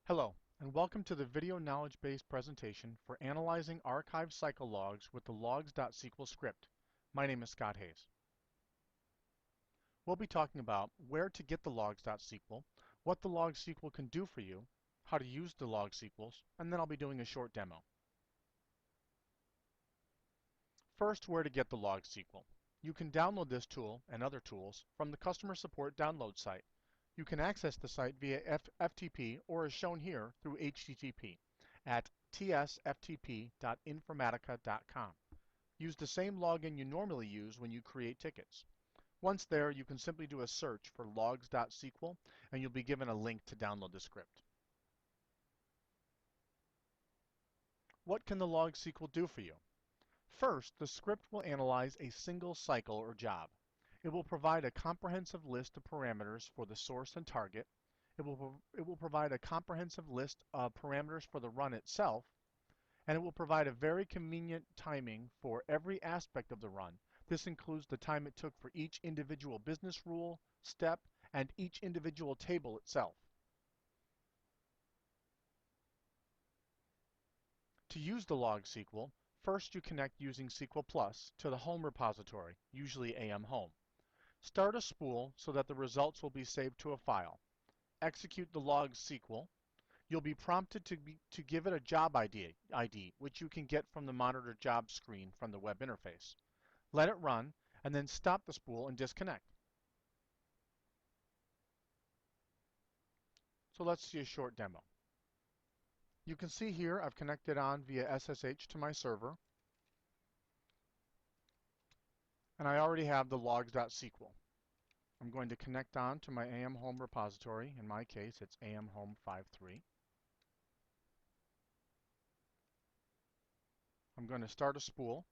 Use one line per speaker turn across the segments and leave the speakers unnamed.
Hello, and welcome to the video knowledge-based presentation for analyzing archive cycle logs with the logs.sql script. My name is Scott Hayes. We'll be talking about where to get the logs.sql, what the logs.sql can do for you, how to use the logs.sqls, and then I'll be doing a short demo. First, where to get the logs.sql. You can download this tool and other tools from the customer support download site. You can access the site via FTP or as shown here through HTTP at tsftp.informatica.com. Use the same login you normally use when you create tickets. Once there, you can simply do a search for logs.sql and you'll be given a link to download the script. What can the logs.sql do for you? First, the script will analyze a single cycle or job. It will provide a comprehensive list of parameters for the source and target. It will provide a comprehensive list of parameters for the run itself, and it will provide a very convenient timing for every aspect of the run. This includes the time it took for each individual business rule, step, and each individual table itself. To use the logs.sql, first you connect using SQL Plus to the home repository, usually AM Home. Start a spool so that the results will be saved to a file. Execute the logs.sql. You'll be prompted to give it a job ID, which you can get from the monitor job screen from the web interface. Let it run, and then stop the spool and disconnect. So let's see a short demo. You can see here I've connected on via SSH to my server, and I already have the logs.sql. I'm going to connect on to my AM Home repository. In my case, it's AM Home 5.3. I'm going to start a spool.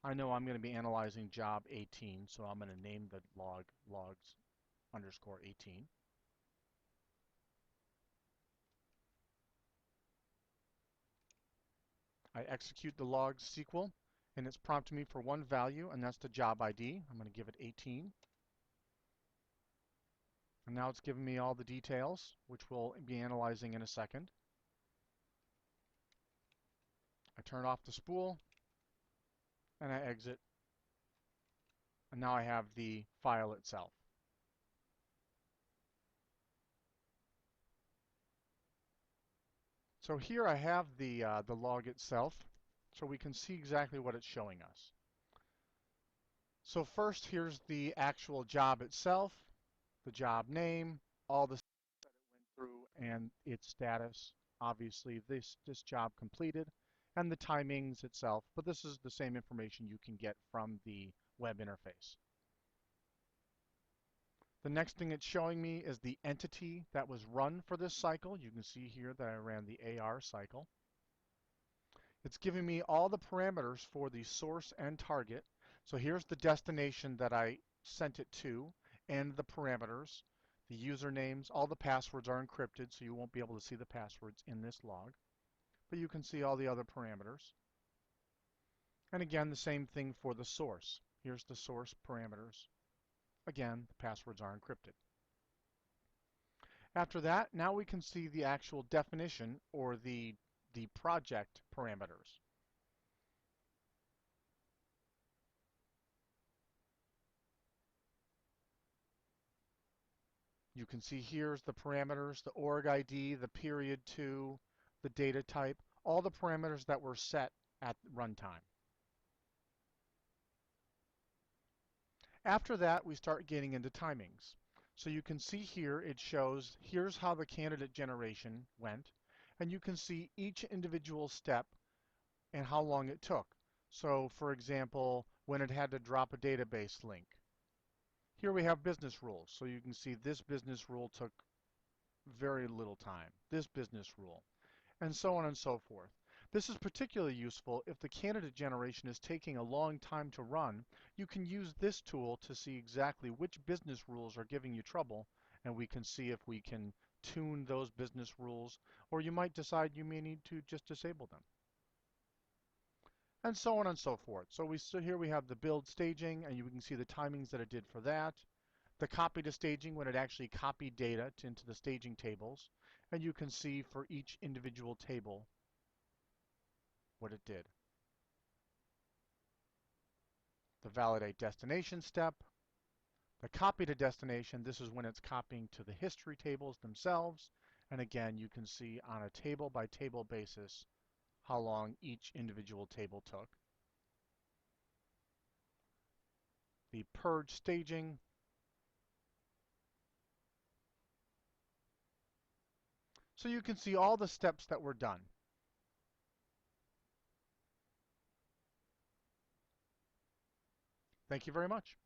I know I'm going to be analyzing job 18, so I'm going to name the log logs_18. I execute the logs.sql, and it's prompting me for one value, and that's the job ID. I'm going to give it 18. And now it's giving me all the details, which we'll be analyzing in a second. I turn off the spool, and I exit. And now I have the file itself. So here I have the log itself, so we can see exactly what it's showing us. So first, here's the actual job itself, the job name, all the steps that it went through, and its status. Obviously, this job completed, and the timings itself. But this is the same information you can get from the web interface. The next thing it's showing me is the entity that was run for this cycle. You can see here that I ran the AR cycle. It's giving me all the parameters for the source and target. So here's the destination that I sent it to and the parameters, the usernames, all the passwords are encrypted, so you won't be able to see the passwords in this log. But you can see all the other parameters. And again, the same thing for the source. Here's the source parameters. Again, the passwords are encrypted. After that, now we can see the actual definition or the project parameters. You can see here's the parameters, the org ID, the period to, the data type, all the parameters that were set at runtime. After that, we start getting into timings. So you can see here it shows here's how the candidate generation went, and you can see each individual step and how long it took. So for example, when it had to drop a database link. Here we have business rules. So you can see this business rule took very little time, this business rule, and so on and so forth. This is particularly useful if the candidate generation is taking a long time to run. You can use this tool to see exactly which business rules are giving you trouble, and we can see if we can tune those business rules, or you might decide you may need to just disable them. And so on and so forth. So here we have the build staging, and you can see the timings that it did for that. The copy to staging when it actually copied data into the staging tables. and you can see for each individual table what it did. The validate destination step, the copy to destination, this is when it's copying to the history tables themselves, and again you can see on a table by table basis how long each individual table took. The purge staging, so you can see all the steps that were done. Thank you very much.